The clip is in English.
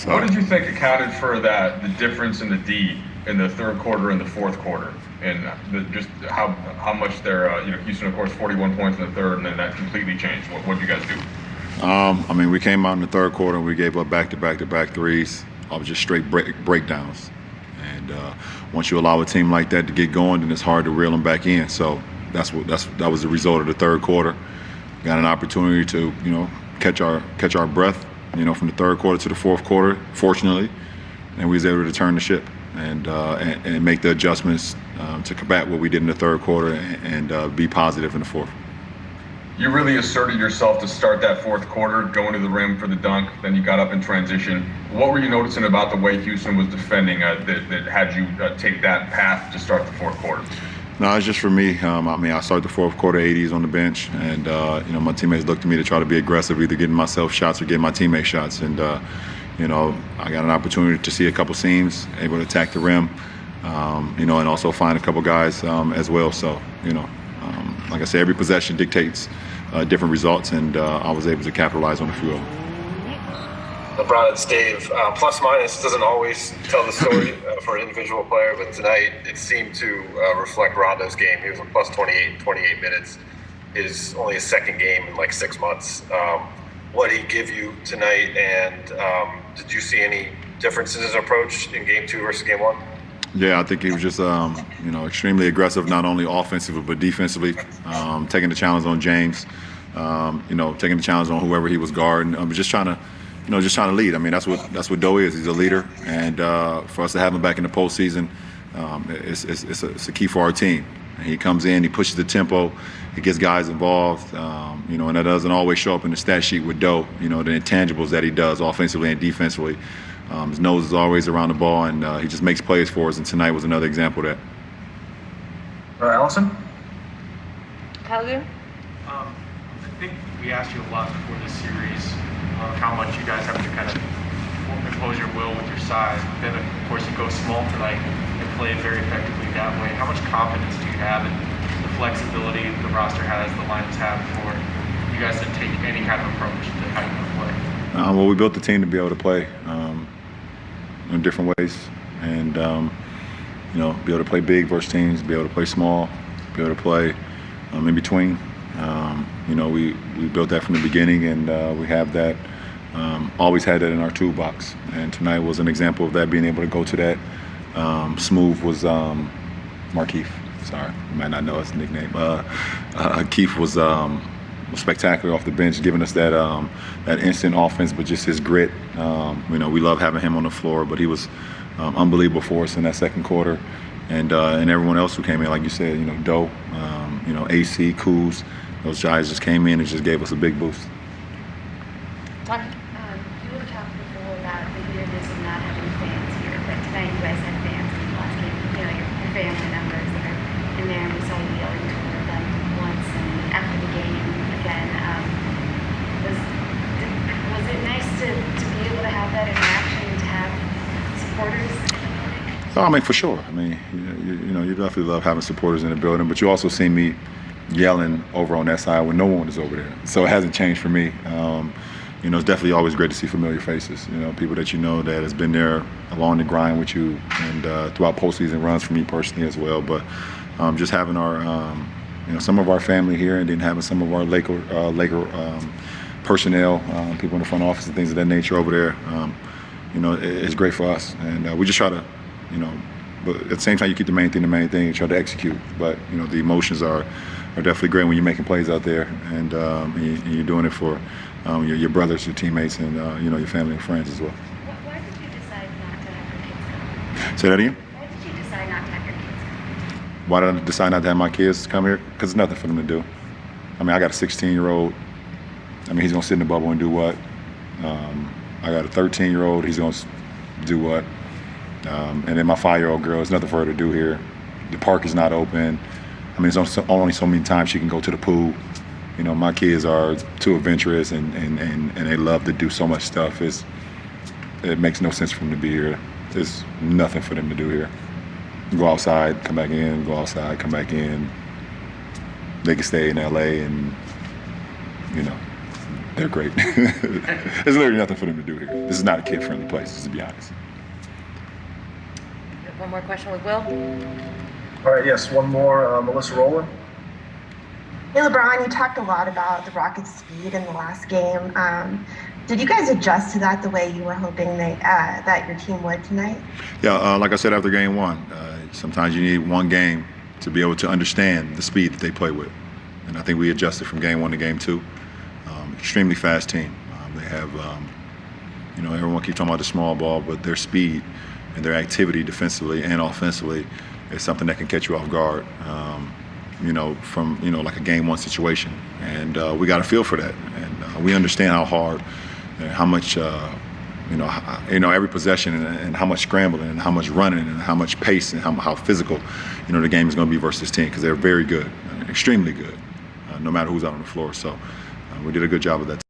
What did you think accounted for the difference in the D in the third quarter and the fourth quarter, and just how much their Houston, of course, 41 points in the third, and then that completely changed. What did you guys do? I mean, we came out in the third quarter and we gave up back-to-back threes. I was just straight breakdowns. And once you allow a team like that to get going, then it's hard to reel them back in. So that was the result of the third quarter. Got an opportunity to catch our breath from the third quarter to the fourth quarter, fortunately, and we was able to turn the ship and make the adjustments to combat what we did in the third quarter and be positive in the fourth. You really asserted yourself to start that fourth quarter, going to the rim for the dunk. Then you got up in transition. What were you noticing about the way Houston was defending that had you take that path to start the fourth quarter? No, it's just for me. I started the fourth quarter 80s on the bench, and my teammates looked to me to try to be aggressive, either getting myself shots or getting my teammates shots. And I got an opportunity to see a couple seams, able to attack the rim, and also find a couple guys as well. So like I said, every possession dictates different results, and I was able to capitalize on a few of them. LeBron, it's Dave. Plus minus doesn't always tell the story for an individual player, but tonight it seemed to reflect Rondo's game. He was a plus 28 minutes. Is only his second game in like 6 months. What did he give you tonight, and did you see any differences in his approach in game 2 versus game 1? Yeah, I think he was just, extremely aggressive, not only offensively but defensively, taking the challenge on James, taking the challenge on whoever he was guarding, just trying to lead. I mean, that's what Doe is. He's a leader, and for us to have him back in the postseason, it's a key for our team. And he comes in, he pushes the tempo, he gets guys involved, and that doesn't always show up in the stat sheet with Doe. The intangibles that he does offensively and defensively. His nose is always around the ball, and he just makes plays for us, and tonight was another example of that. Allison? Calhoun? I think we asked you a lot before this series how much you guys have to kind of impose your will with your size. But then, of course, you go small tonight and play very effectively that way. How much confidence do you have in the flexibility the roster has, the Lions have, for you guys to take any kind of approach to how you want to play? Well, we built the team to be able to play in different ways, and be able to play big versus teams, be able to play small, be able to play in between. We built that from the beginning, and we have that. Always had that in our toolbox, and tonight was an example of that. Being able to go to that. Smooth was Markeith. Sorry, you might not know his nickname. Keith was spectacular off the bench, giving us that instant offense, but just his grit. We love having him on the floor, but he was unbelievable for us in that second quarter, and everyone else who came in, like you said, Doe, AC, Kuz, those guys just came in and just gave us a big boost. Tony? You were talking before about the weirdness of not having fans here, but tonight you guys had fans in the last game. Your family members that are in there, and we saw you yelling toward them once, and after the game again. Was it nice to be able to have that interaction, to have supporters? Oh, I mean, for sure. I mean, you definitely love having supporters in the building, but you also see me yelling over on that side when no one is over there. So it hasn't changed for me. It's definitely always great to see familiar faces. People that that has been there along the grind with you, and throughout postseason runs for me personally as well. But just having our, some of our family here, and then having some of our Laker personnel, people in the front office and things of that nature over there, it's great for us. And we just try to, but at the same time, you keep the main thing, and try to execute. But, the emotions are definitely great when you're making plays out there, and you're doing it for your brothers, your teammates, and, your family and friends as well. Why did you decide not to have your kids come? Say that again? Why did you decide not to have your kids come? Why did I decide not to have my kids come here? Because there's nothing for them to do. I mean, I got a 16-year-old. I mean, he's going to sit in the bubble and do what? I got a 13-year-old. He's going to do what? And then my 5-year-old girl, there's nothing for her to do here. The park is not open. I mean, there's only so many times she can go to the pool. My kids are too adventurous, and they love to do so much stuff. It makes no sense for them to be here. There's nothing for them to do here. Go outside, come back in, go outside, come back in. They can stay in LA and, They're great. There's literally nothing for them to do here. This is not a kid-friendly place, just to be honest. We have one more question with Will. All right, yes, one more. Melissa Rowland. Hey, LeBron, you talked a lot about the Rockets' speed in the last game. Did you guys adjust to that the way you were hoping that your team would tonight? Yeah, like I said after game one, sometimes you need one game to be able to understand the speed that they play with. And I think we adjusted from game one to game two. Extremely fast team. They have, everyone keeps talking about the small ball, but their speed and their activity defensively and offensively is something that can catch you off guard. From like a game one situation, and we got a feel for that, and we understand how hard and how much every possession and how much scrambling and how much running and how much pace and how physical the game is going to be versus this team, because they're very good, extremely good, no matter who's out on the floor. So we did a good job of that.